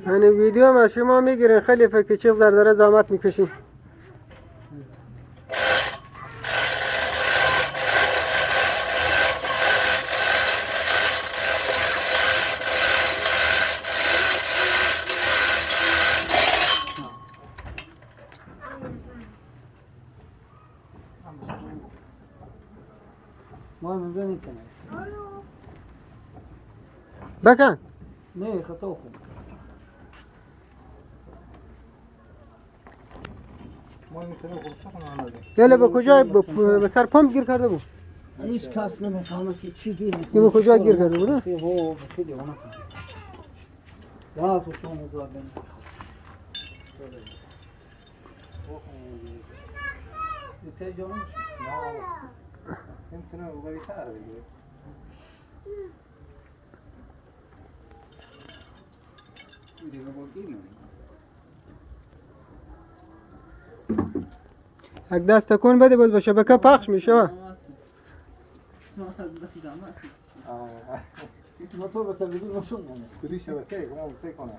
یعنی ویدیو ما شما میگیرین خیلی فکر چیز داره زحمت میکشین. ما می‌بینیم کنه. بکن. نه خطا خوب. ما میتونیم خودش کنم آنجا. یله به کجا به سر پمپ گیر کرده بود؟ هیچ کس نمی‌فهمه که چی گیر می‌کنه. این به کجا گیر کرده بود؟ هو خیلی اونا. یا تو شما زدن. دیگه جان. نه. میتونم ولی تر بگیرم. دیگه بودیم. یک دست تکون بده باز به شبکه پخش میشه. موتور به تلویزیون نشون میده. کدی شبکه؟ اون سه کنه.